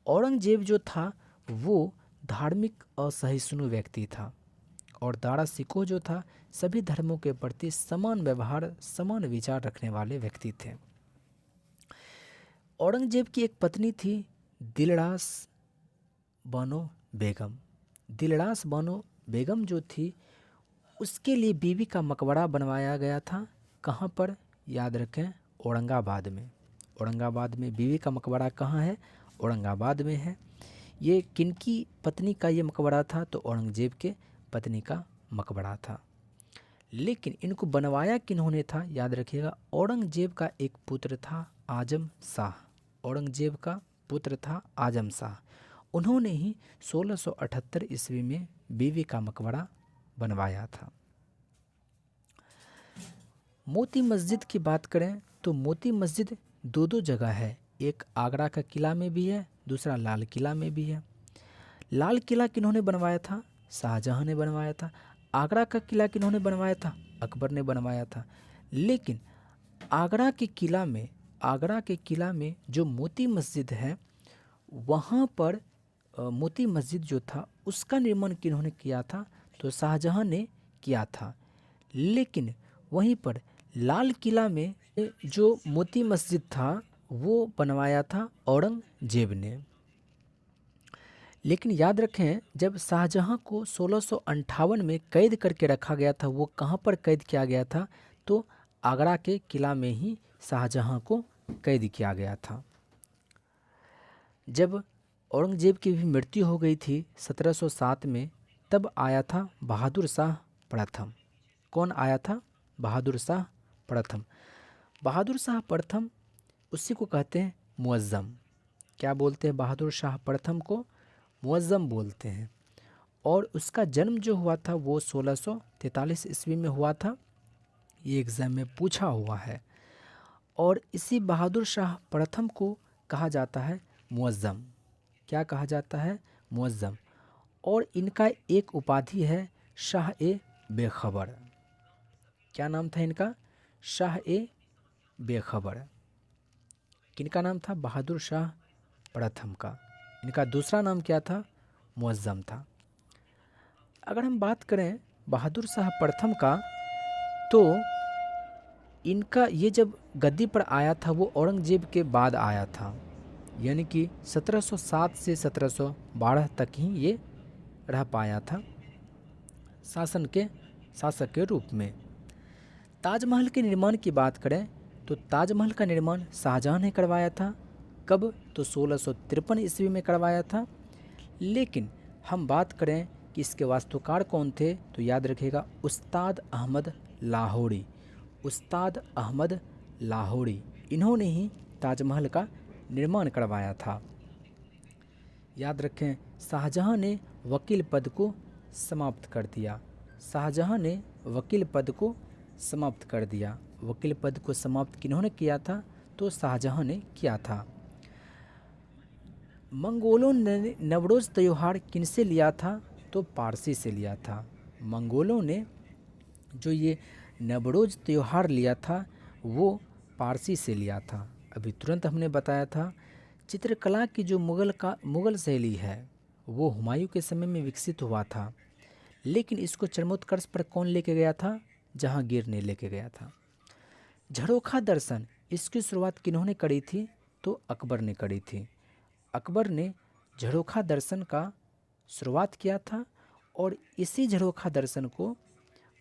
औरंगजेब जो था वो धार्मिक असहिष्णु व्यक्ति था और दारा शिकोह जो था सभी धर्मों के प्रति समान व्यवहार समान विचार रखने वाले व्यक्ति थे। औरंगजेब की एक पत्नी थी दिलरास बानो बेगम। दिलरास बानो बेगम जो थी उसके लिए बीवी का मकबरा बनवाया गया था। कहाँ पर? याद रखें, औरंगाबाद में। औरंगाबाद में बीवी का मकबरा कहाँ है? औरंगाबाद में है। ये किनकी पत्नी का ये मकबरा था? तो औरंगजेब के पत्नी का मकबरा था। लेकिन इनको बनवाया किन्होंने था? याद रखिएगा, औरंगजेब का एक पुत्र था आजम शाह। औरंगजेब का पुत्र था आजम शाह। उन्होंने ही 1678 ईस्वी में बीवी का मकबरा बनवाया था। मोती मस्जिद की बात करें तो मोती मस्जिद दो जगह है, एक आगरा का किला में भी है, दूसरा लाल किला में भी है। लाल किला किन्होंने बनवाया था? शाहजहां ने बनवाया था। आगरा का किला किन्होंने बनवाया था? अकबर ने बनवाया था। लेकिन आगरा के किला में जो मोती मस्जिद है वहाँ पर मोती मस्जिद जो था उसका निर्माण किन्होंने किया था? तो शाहजहां ने किया था। लेकिन वहीं पर लाल किला में जो मोती मस्जिद था वो बनवाया था औरंगजेब ने। लेकिन याद रखें, जब शाहजहां को 1658 में कैद करके रखा गया था, वो कहाँ पर कैद किया गया था? तो आगरा के किला में ही शाहजहां को कैद किया गया था। जब औरंगजेब की भी मृत्यु हो गई थी 1707 में, तब आया था बहादुर शाह प्रथम। कौन आया था? बहादुर शाह प्रथम। बहादुर शाह प्रथम उसी को कहते हैं मुअज्जम। क्या बोलते हैं बहादुर शाह प्रथम को? मुअज्जम बोलते हैं। और उसका जन्म जो हुआ था वो 1643 ईस्वी में हुआ था। ये एग्ज़ाम में पूछा हुआ है। और इसी बहादुर शाह प्रथम को कहा जाता है मुअज्जम। क्या कहा जाता है? मुअज्जम। और इनका एक उपाधि है शाह ए बेखबर। क्या नाम था इनका? शाह ए बेखबर। किनका नाम था? बहादुर शाह प्रथम का। इनका दूसरा नाम क्या था? मुअज्जम था। अगर हम बात करें बहादुर शाह प्रथम का, तो इनका ये जब गद्दी पर आया था वो औरंगजेब के बाद आया था, यानी कि 1707 से 1712 तक ही ये रह पाया था शासक के रूप में। ताजमहल के निर्माण की बात करें तो ताजमहल का निर्माण शाहजहां ने करवाया था। कब? तो 1653 ईस्वी में करवाया था। लेकिन हम बात करें कि इसके वास्तुकार कौन थे, तो याद रखिएगा उस्ताद अहमद लाहौरी। उस्ताद अहमद लाहौरी, इन्होंने ही ताजमहल का निर्माण करवाया था। याद रखें, शाहजहां ने वकील पद को समाप्त कर दिया। शाहजहां ने वकील पद को समाप्त कर दिया। वकील पद को समाप्त किन्होंने किया था? तो शाहजहां ने किया था। मंगोलों ने नवरोज़ त्यौहार किनसे लिया था? तो पारसी से लिया था। मंगोलों ने जो ये नवरोज़ त्यौहार लिया था वो पारसी से लिया था। अभी तुरंत हमने बताया था चित्रकला की जो मुग़ल शैली है वो हुमायूं के समय में विकसित हुआ था। लेकिन इसको चरमोत्कर्ष पर कौन लेके गया था? जहांगीर ने लेके गया था। झरोखा दर्शन, इसकी शुरुआत किन्होंने करी थी? तो अकबर ने करी थी। अकबर ने झरोखा दर्शन का शुरुआत किया था और इसी झरोखा दर्शन को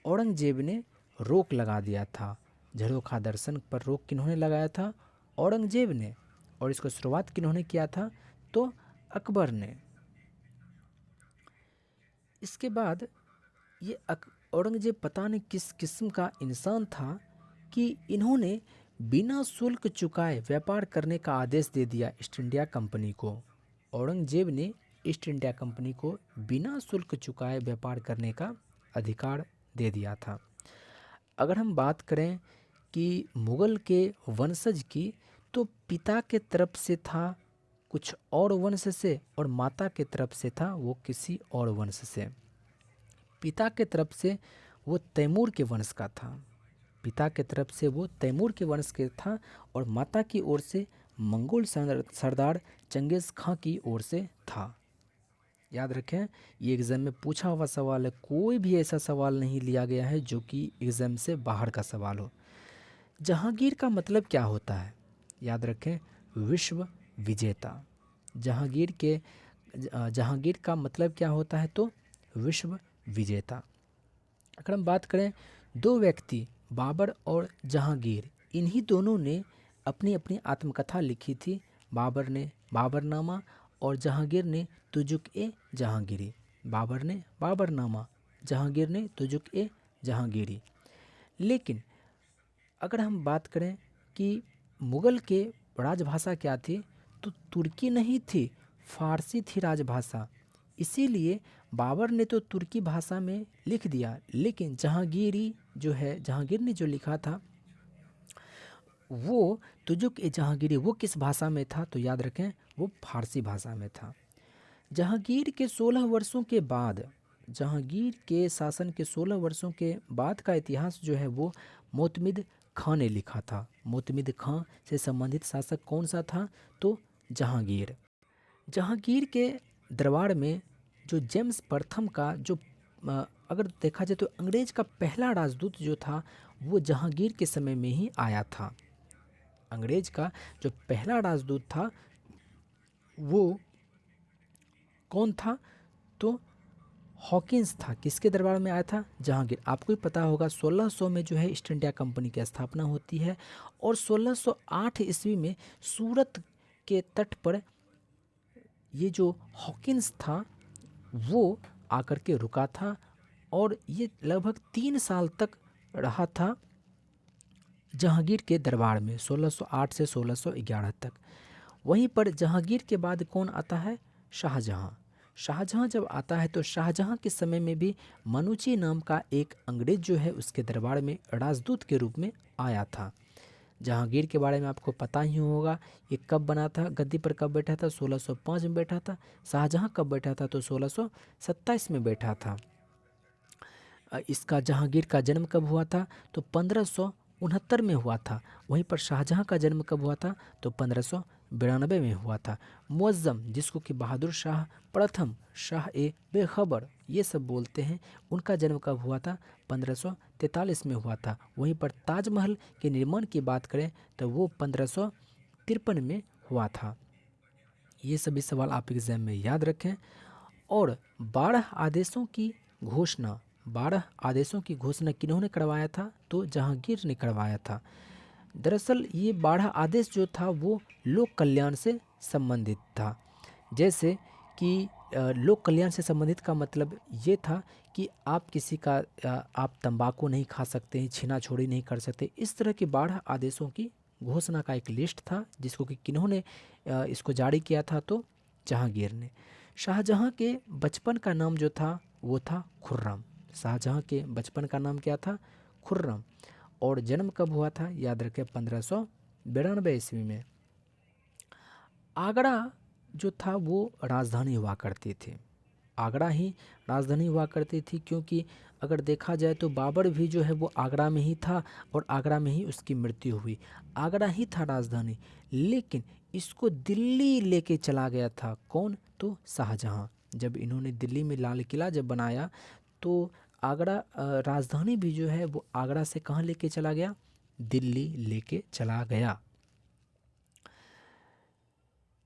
औरंगजेब ने रोक लगा दिया था। झरोखा दर्शन पर रोक किन्होंने लगाया था? औरंगजेब ने। और इसको शुरुआत किन्होंने किया था? तो अकबर ने। इसके बाद ये औरंगजेब पता नहीं किस किस्म का इंसान था कि इन्होंने बिना शुल्क चुकाए व्यापार करने का आदेश दे दिया ईस्ट इंडिया कंपनी को। औरंगजेब ने ईस्ट इंडिया कंपनी को बिना शुल्क चुकाए व्यापार करने का अधिकार दे दिया था। अगर हम बात करें कि मुग़ल के वंशज की, तो पिता के तरफ से था कुछ और वंश से और माता के तरफ से था वो किसी और वंश से। पिता के तरफ से वो तैमूर के वंश का था। पिता के तरफ से वो तैमूर के वंश के था और माता की ओर से मंगोल सरदार चंगेज़ खां की ओर से था। याद रखें, ये एग्ज़ाम में पूछा हुआ सवाल है, कोई भी ऐसा सवाल नहीं लिया गया है जो कि एग्ज़ाम से बाहर का सवाल हो। जहांगीर का मतलब क्या होता है? याद रखें, विश्व विजेता। जहांगीर का मतलब क्या होता है? तो विश्व विजेता। अगर हम बात करें, दो व्यक्ति बाबर और जहांगीर, इन्हीं दोनों ने अपनी अपनी आत्मकथा लिखी थी। बाबर ने बाबरनामा और जहांगीर ने तुजुक-ए जहांगीरी। बाबर ने बाबरनामा, जहांगीर ने तुजुक-ए जहांगीरी। लेकिन अगर हम बात करें कि मुग़ल के राजभाषा क्या थी, तो तुर्की नहीं थी, फ़ारसी थी राजभाषा। इसीलिए बाबर ने तो तुर्की भाषा में लिख दिया, लेकिन जहांगीर ने जो लिखा था वो तुजुक-ए-जहांगीरी, वो किस भाषा में था? तो याद रखें, वो फ़ारसी भाषा में था। जहांगीर के 16 वर्षों के बाद, जहांगीर के शासन के 16 वर्षों के बाद का इतिहास जो है वो मोतमिद खां ने लिखा था। मोतमिद खां से संबंधित शासक कौन सा था? तो जहांगीर। जहांगीर के दरबार में जो जेम्स प्रथम का जो अगर देखा जाए तो अंग्रेज का पहला राजदूत जो था वो जहांगीर के समय में ही आया था। अंग्रेज का जो पहला राजदूत था वो कौन था? तो हॉकिंस था। किसके दरबार में आया था? जहांगीर। आपको ही पता होगा 1600 में जो है ईस्ट इंडिया कंपनी की स्थापना होती है और 1608 ईस्वी में सूरत के तट पर ये जो हॉकिंस था वो आकर के रुका था और ये लगभग 3 साल तक रहा था जहांगीर के दरबार में, 1608 से 1611 तक। वहीं पर जहांगीर के बाद कौन आता है? शाहजहां। शाहजहां जब आता है तो शाहजहां के समय में भी मनुची नाम का एक अंग्रेज जो है उसके दरबार में राजदूत के रूप में आया था। जहांगीर के बारे में आपको पता ही होगा, ये कब बना था, गद्दी पर कब बैठा था? 1605 में बैठा था। शाहजहां कब बैठा था? तो 1627 में बैठा था। इसका जहांगीर का जन्म कब हुआ था? तो 1569 में हुआ था। वहीं पर शाहजहां का जन्म कब हुआ था? तो 1592 में हुआ था। मुअज़्ज़म, जिसको कि बहादुर शाह प्रथम, शाह ए बेखबर ये सब बोलते हैं, उनका जन्म कब हुआ था? 1543 में हुआ था। वहीं पर ताजमहल के निर्माण की बात करें तो वो 1553 में हुआ था। ये सभी सवाल आप एग्ज़ाम में याद रखें। और 12 आदेशों की घोषणा किन्होंने करवाया था? तो जहांगीर ने करवाया था। दरअसल ये 12 आदेश जो था वो लोक कल्याण से संबंधित था। जैसे कि लोक कल्याण से संबंधित का मतलब ये था कि आप तंबाकू नहीं खा सकते हैं, छीना छोड़ी नहीं कर सकते। इस तरह के 12 आदेशों की घोषणा का एक लिस्ट था जिसको कि किन्होंने इसको जारी किया था? तो जहांगीर ने। शाहजहां के बचपन का नाम जो था वो था खुर्रम। शाहजहां के बचपन का नाम क्या था? खुर्रम। और जन्म कब हुआ था? याद रखें, 1592 ईस्वी में। आगरा जो था वो राजधानी हुआ करती थी। आगरा ही राजधानी हुआ करती थी, क्योंकि अगर देखा जाए तो बाबर भी जो है वो आगरा में ही था और आगरा में ही उसकी मृत्यु हुई। आगरा ही था राजधानी, लेकिन इसको दिल्ली लेके चला गया था कौन? तो शाहजहां। जब इन्होंने दिल्ली में लाल किला जब बनाया तो आगरा राजधानी भी जो है वो आगरा से कहाँ लेके चला गया? दिल्ली लेके चला गया।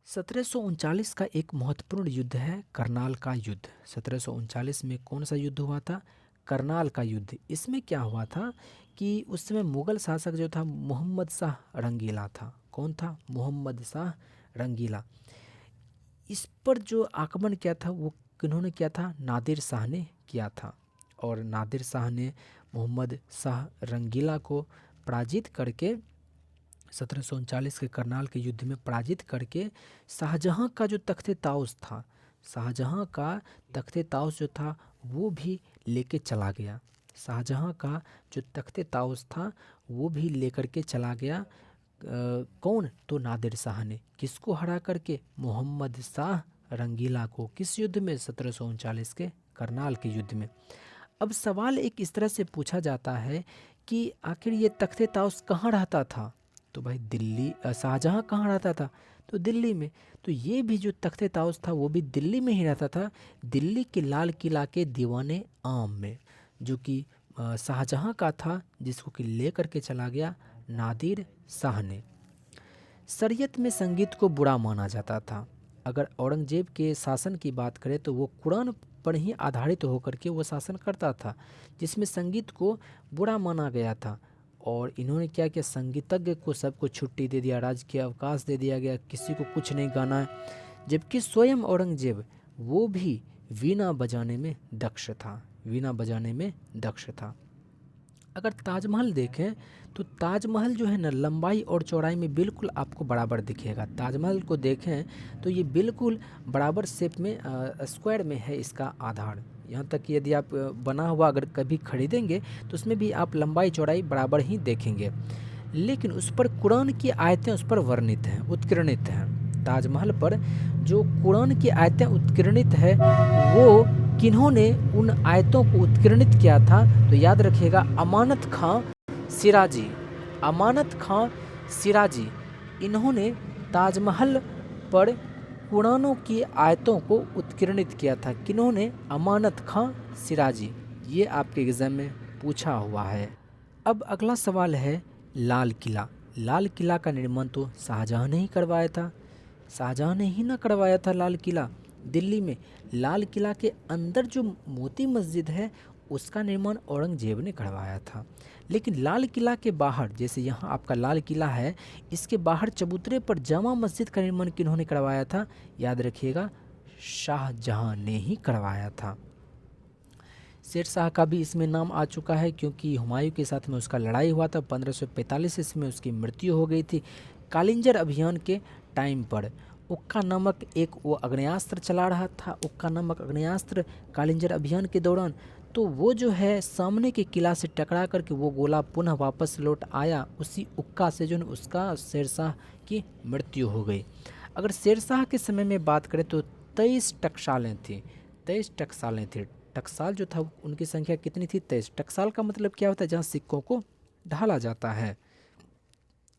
1739 का एक महत्वपूर्ण युद्ध है करनाल का युद्ध। 1739 में कौन सा युद्ध हुआ था? करनाल का युद्ध। इसमें क्या हुआ था कि उस समय मुग़ल शासक जो था मोहम्मद शाह रंगीला था। कौन था? मोहम्मद शाह रंगीला। इस पर जो आक्रमण किया था वो किन्होंने किया था? नादिर शाह ने किया था। और नादिर शाह ने मोहम्मद शाह रंगीला को पराजित करके 1739 के करनाल के युद्ध में पराजित करके शाहजहां का जो तख्ते ताउस था, शाहजहां का तख्ते ताउस जो था वो भी लेके चला गया। शाहजहां का जो तख्ते ताउस था वो भी लेकर के चला गया। कौन? तो नादिर शाह ने। किसको हरा करके? मोहम्मद शाह रंगीला को। किस युद्ध में? 1739 के करनाल के युद्ध में। अब सवाल एक इस तरह से पूछा जाता है कि आखिर ये तख्ते ताउस कहाँ रहता था? तो भाई दिल्ली शाहजहाँ कहाँ रहता था? तो दिल्ली में। तो ये भी जो तख्ते ताउस था वो भी दिल्ली में ही रहता था, दिल्ली के लाल किला के दीवाने आम में, जो कि शाहजहाँ का था, जिसको कि ले करके चला गया नादिर शाह ने। शरीयत में संगीत को बुरा माना जाता था। अगर औरंगजेब के शासन की बात करें तो वो कुरान पर ही आधारित होकर के वो शासन करता था, जिसमें संगीत को बुरा माना गया था। और इन्होंने क्या किया, संगीतज्ञ को सबको छुट्टी दे दिया, राजकीय अवकाश दे दिया गया, किसी को कुछ नहीं गाना है। जबकि स्वयं औरंगजेब वो भी वीणा बजाने में दक्ष था, वीणा बजाने में दक्ष था। अगर ताजमहल देखें तो ताजमहल जो है ना, लंबाई और चौड़ाई में बिल्कुल आपको बराबर दिखेगा। ताजमहल को देखें तो ये बिल्कुल बराबर शेप में स्क्वायर में है इसका आधार। यहाँ तक कि यदि आप बना हुआ अगर कभी खरीदेंगे तो उसमें भी आप लंबाई चौड़ाई बराबर ही देखेंगे। लेकिन उस पर कुरान की आयतें उस पर वर्णित हैं, उत्कीर्णित हैं। ताजमहल पर जो कुरान की आयतें उत्कीर्णित है, वो किन्होंने उन आयतों को उत्कीर्णित किया था? तो याद रखिएगा, अमानत खां सिराजी, अमानत खां सिराजी, इन्होंने ताजमहल पर कुरानों की आयतों को उत्कीर्णित किया था। किन्होंने? अमानत खां सिराजी। ये आपके एग्जाम में पूछा हुआ है। अब अगला सवाल है लाल किला। लाल किला का निर्माण तो शाहजहाँ ने ही करवाया था। शाहजहाँ ने ही ना करवाया था लाल किला। दिल्ली में लाल किला के अंदर जो मोती मस्जिद है उसका निर्माण औरंगजेब ने करवाया था। लेकिन लाल किला के बाहर, जैसे यहाँ आपका लाल किला है, इसके बाहर चबूतरे पर जामा मस्जिद का निर्माण किन्होंने करवाया था? याद रखिएगा, शाहजहाँ ने ही करवाया था। शेर शाह का भी इसमें नाम आ चुका है, क्योंकि हुमायूं के साथ में उसका लड़ाई हुआ था। 1545 ईस्वी में उसकी मृत्यु हो गई थी। कालिंजर अभियान के टाइम पर उक्का नामक एक वो अग्नेयास्त्र चला रहा था। उक्का नामक अग्नेयास्त्र कालिंजर अभियान के दौरान, तो वो जो है सामने के किला से टकरा करके वो गोला पुनः वापस लौट आया। उसी उक्का से जो है उसका शेरशाह की मृत्यु हो गई। अगर शेरशाह के समय में बात करें तो 23 टकसालें थी। 23 टकसालें थी। टकसाल जो था उनकी संख्या कितनी थी? 23। टकसाल का मतलब क्या होता है? जहाँ सिक्कों को ढाला जाता है।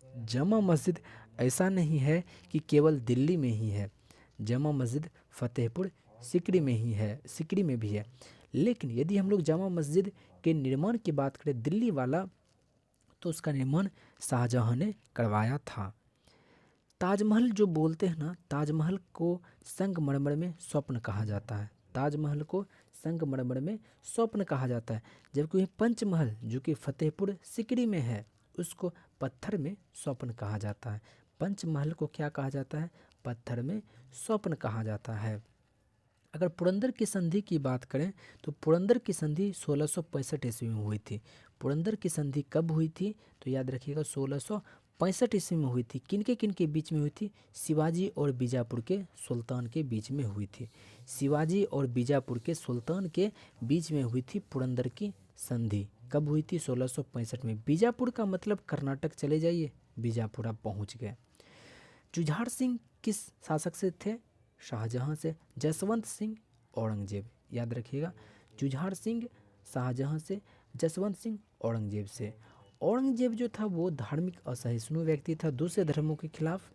जामा मस्जिद ऐसा नहीं है कि केवल दिल्ली में ही है, जामा मस्जिद फतेहपुर सिकरी में ही है, सिकरी में भी है। लेकिन यदि हम लोग जामा मस्जिद के निर्माण की बात करें दिल्ली वाला, तो उसका निर्माण शाहजहाँ ने करवाया था। ताजमहल जो बोलते हैं ना, ताजमहल को संगमरमर में स्वप्न कहा जाता है। ताजमहल को संगमरमर में स्वप्न कहा जाता है। जबकि पंचमहल जो कि फतेहपुर सिकरी में है, उसको पत्थर में स्वप्न कहा जाता है। पंचमहल को क्या कहा जाता है? पत्थर में स्वप्न कहा जाता है। अगर पुरंदर की संधि की बात करें तो पुरंदर की संधि 1665 ईस्वी में हुई थी। पुरंदर की संधि कब हुई थी? तो याद रखिएगा 1665 ईस्वी में हुई थी। किन के बीच में हुई थी? शिवाजी और बीजापुर के सुल्तान के बीच में हुई थी। शिवाजी और बीजापुर के सुल्तान के बीच में हुई थी पुरंदर की संधि। कब हुई थी? 1665 में। बीजापुर का मतलब कर्नाटक चले जाइए, बीजापुर आप पहुँच गए। जुझार सिंह किस शासक से थे? शाहजहाँ से। जसवंत सिंह औरंगजेब। याद रखिएगा, जुझार सिंह शाहजहाँ से, जसवंत सिंह औरंगजेब से। औरंगजेब जो था वो धार्मिक असहिष्णु व्यक्ति था, दूसरे धर्मों के खिलाफ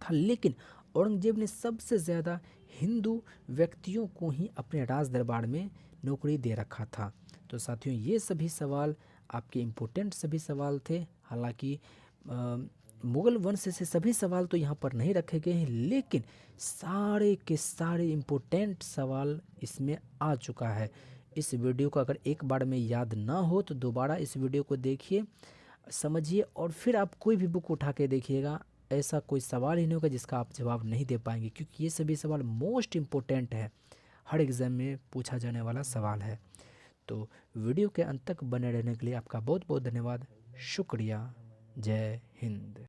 था। लेकिन औरंगजेब ने सबसे ज़्यादा हिंदू व्यक्तियों को ही अपने राज दरबार में नौकरी दे रखा था। तो साथियों, ये सभी सवाल आपके इम्पोर्टेंट सभी सवाल थे। हालांकि मुगल वंश से सभी सवाल तो यहाँ पर नहीं रखे गए हैं, लेकिन सारे के सारे इम्पोर्टेंट सवाल इसमें आ चुका है। इस वीडियो को अगर एक बार में याद ना हो तो दोबारा इस वीडियो को देखिए, समझिए, और फिर आप कोई भी बुक उठा के देखिएगा। ऐसा कोई सवाल ही नहीं होगा जिसका आप जवाब नहीं दे पाएंगे, क्योंकि ये सभी सवाल मोस्ट इम्पोर्टेंट है, हर एग्ज़ाम में पूछा जाने वाला सवाल है। तो वीडियो के अंत तक बने रहने के लिए आपका बहुत बहुत धन्यवाद। शुक्रिया। जय हिंद।